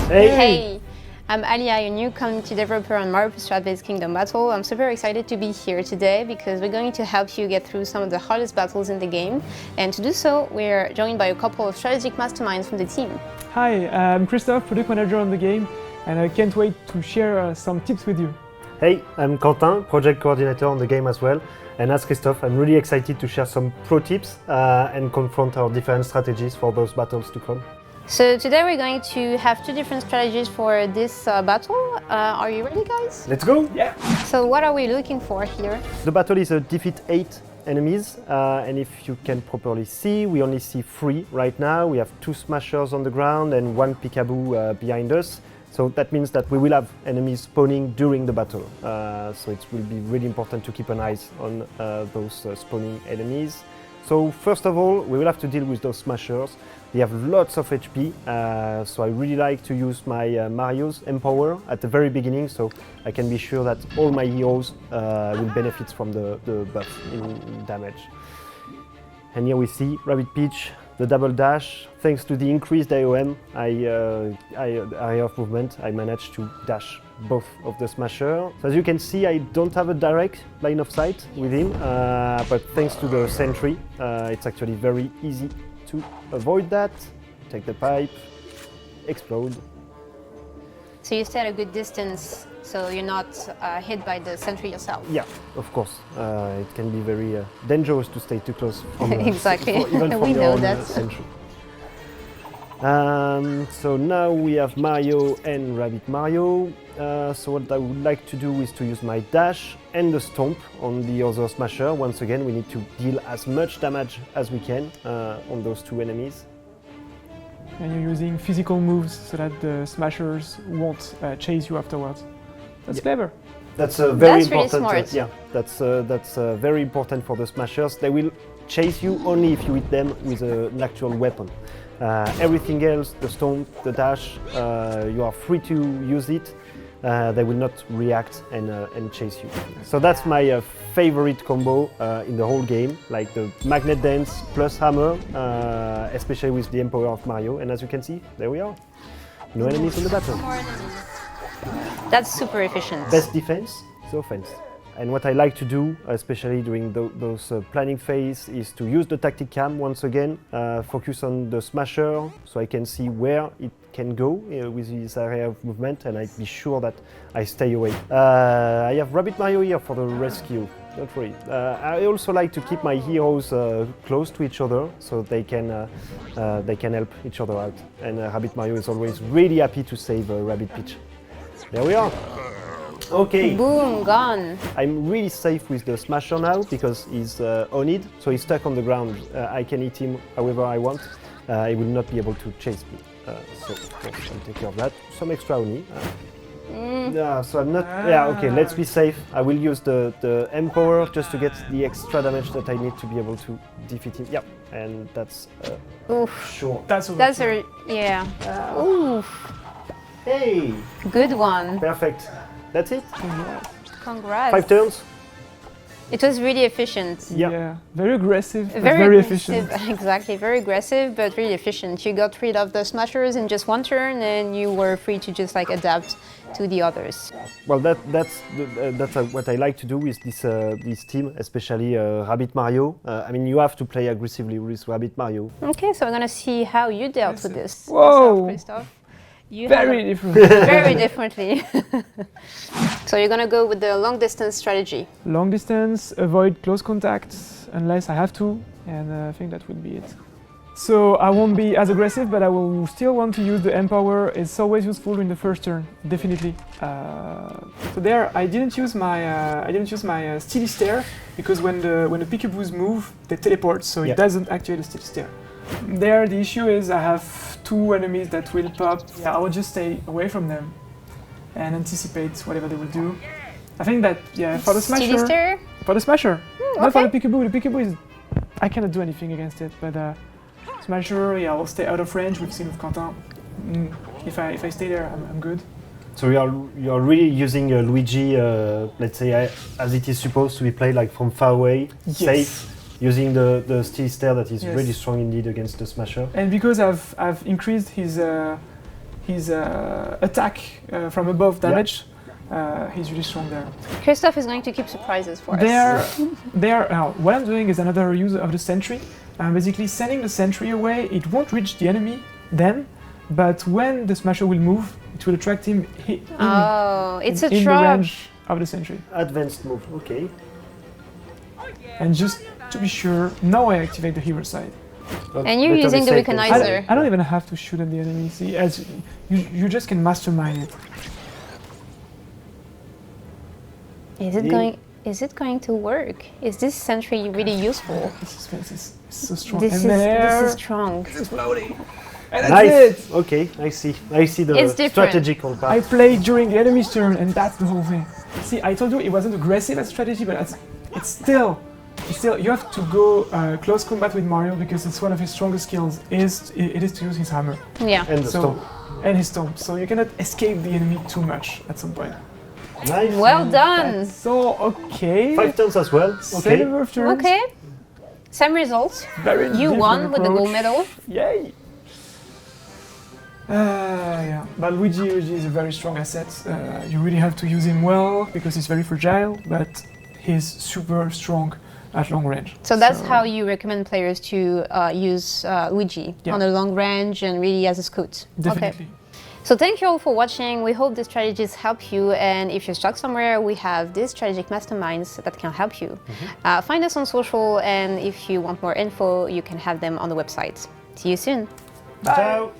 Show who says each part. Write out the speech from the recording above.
Speaker 1: Hey! I'm Alia, a new community developer on Mario Rabbids Kingdom Battle. I'm super excited to be here today because we're going to help you get through some of the hardest battles in the game. And to do so, we're joined by a couple of strategic masterminds from the team.
Speaker 2: Hi, I'm Christophe, product manager on the game, and I can't wait to share some tips with you.
Speaker 3: Hey, I'm Quentin, project coordinator on the game as well. And as Christophe, I'm really excited to share some pro tips and confront our different strategies for those battles to come.
Speaker 1: So today we're going to have two different strategies for this battle. Are you ready, guys?
Speaker 3: Let's go!
Speaker 2: Yeah!
Speaker 1: So what are we looking for here?
Speaker 3: The battle is a defeat 8 enemies, and if you can properly see, we only see 3 right now. We have 2 smashers on the ground and 1 peekaboo behind us. So that means that we will have enemies spawning during the battle. So it will be really important to keep an eye on those spawning enemies. So first of all, we will have to deal with those smashers. They have lots of HP, so I really like to use my Mario's Empower at the very beginning, so I can be sure that all my heroes will benefit from the buff in damage. And here we see Rabbid Peach, the double dash. Thanks to the increased AOM, area of movement, I managed to dash both of the smasher. So as you can see, I don't have a direct line of sight with him, but thanks to the sentry, it's actually very easy to avoid that. Take the pipe, explode.
Speaker 1: So you stay at a good distance, so you're not hit by the sentry yourself.
Speaker 3: Yeah, of course. It can be very dangerous to stay too close from
Speaker 1: exactly.
Speaker 3: Even from
Speaker 1: we
Speaker 3: your
Speaker 1: know
Speaker 3: own
Speaker 1: that.
Speaker 3: sentry. So now we have Mario and Rabbid Mario. So what I would like to do is to use my dash and the stomp on the other smasher. Once again, we need to deal as much damage as we can on those 2 enemies.
Speaker 2: And you're using physical moves so that the smashers won't chase you afterwards. That's clever.
Speaker 3: That's very
Speaker 1: That's really
Speaker 3: important.
Speaker 1: smart.
Speaker 3: Yeah, that's very important for the smashers. They will chase you only if you hit them with an actual weapon. Everything else, the stomp, the dash, you are free to use it. They will not react and chase you. So that's my favorite combo in the whole game, like the magnet dance plus hammer, especially with the Empower of Mario. And as you can see, there we are. No enemies in the battle.
Speaker 1: More enemies. That's super efficient.
Speaker 3: Best defense is offense. And what I like to do, especially during those planning phase, is to use the tactic cam once again, focus on the smasher so I can see where it can go with this area of movement, and I be sure that I stay away. I have Rabbid Mario here for the rescue, don't worry. I also like to keep my heroes close to each other so they can help each other out. And Rabbid Mario is always really happy to save Rabbid Peach. There we are. Okay.
Speaker 1: Boom, gone.
Speaker 3: I'm really safe with the smasher now because he's on it, so he's stuck on the ground. I can hit him however I want. He will not be able to chase me. So of course I'll take care of that. Some extra oni. Yeah, so I'm not. Yeah, okay. Let's be safe. I will use the Empower just to get the extra damage that I need to be able to defeat him. Yeah, and that's
Speaker 1: Oof.
Speaker 3: sure.
Speaker 2: That's
Speaker 1: a yeah. Oof.
Speaker 3: Hey,
Speaker 1: Good one.
Speaker 3: perfect. That's it.
Speaker 1: Congrats.
Speaker 3: 5 turns.
Speaker 1: It was really efficient.
Speaker 3: Yeah.
Speaker 2: Very aggressive, but very efficient.
Speaker 1: Exactly, very aggressive, but really efficient. You got rid of the smashers in just one turn, and you were free to just like adapt to the others.
Speaker 3: Well, that's what I like to do with this team, especially Rabbid Mario. I mean, you have to play aggressively with Rabbid Mario.
Speaker 1: Okay, so we're gonna see how you dealt with this.
Speaker 2: Whoa.
Speaker 1: yourself, Christophe. You
Speaker 2: Very
Speaker 1: have
Speaker 2: different.
Speaker 1: very differently. So you're gonna go with the long distance strategy.
Speaker 2: Long distance, avoid close contact unless I have to, and I think that would be it. So I won't be as aggressive, but I will still want to use the Empower. It's always useful in the first turn, definitely. So there, I didn't use my steady stare because when the peekaboos move, they teleport, so it doesn't activate the steady stare. There, the issue is I have 2 enemies that will pop. Yeah, I will just stay away from them and anticipate whatever they will do. I think that, for the smasher.
Speaker 1: Steady stare?
Speaker 2: For the smasher. Not for
Speaker 1: okay.
Speaker 2: the peekaboo. The peekaboo is. I cannot do anything against it, but smasher, I will stay out of range. We've seen with Quentin. If I stay there, I'm good.
Speaker 3: So you are really using Luigi, let's say, as it is supposed to be played, like from far away, safe. Using the steady stare that is really strong indeed against the smasher.
Speaker 2: And because I've increased his his attack from above damage. He's really strong there.
Speaker 1: Christophe is going to keep surprises for us.
Speaker 2: What I'm doing is another use of the sentry. I'm basically sending the sentry away. It won't reach the enemy then, but when the smasher will move, it will attract him in the range of the sentry.
Speaker 3: Advanced move, okay.
Speaker 2: And just to be sure, now I activate the hero side.
Speaker 1: And you're using the recognizer.
Speaker 2: I don't even have to shoot at the enemy. See, as you just can mastermind it.
Speaker 1: Is it going to work? Is this sentry really useful?
Speaker 2: This is so strong.
Speaker 1: This is strong.
Speaker 2: It's exploding. And
Speaker 3: Nice.
Speaker 2: that's it.
Speaker 3: Okay, I see the strategical part.
Speaker 2: I played during the enemy's turn, and that's the whole thing. See, I told you it wasn't aggressive as strategy, but it's still you have to go close combat with Mario because it's one of his strongest skills. It is to use his hammer.
Speaker 1: Yeah.
Speaker 3: And the stomp.
Speaker 2: And his stomp. So you cannot escape the enemy too much at some point.
Speaker 3: Nice.
Speaker 1: Well done.
Speaker 2: So okay.
Speaker 3: 5 turns as well.
Speaker 2: Same
Speaker 3: Okay.
Speaker 2: number of turns.
Speaker 1: Okay. Same results.
Speaker 2: Very
Speaker 1: You
Speaker 2: different
Speaker 1: won with the gold
Speaker 2: approach.
Speaker 1: medal.
Speaker 2: Yay! Yeah, but Luigi is a very strong asset. You really have to use him well because he's very fragile, but he's super strong at long range.
Speaker 1: So that's how you recommend players to use Luigi on a long range and really as a scout.
Speaker 2: Definitely.
Speaker 1: Okay. So thank you all for watching. We hope these strategies help you, and if you're stuck somewhere, we have these strategic masterminds that can help you. Find us on social, and if you want more info, you can have them on the website. See you soon.
Speaker 2: Bye.
Speaker 3: Ciao.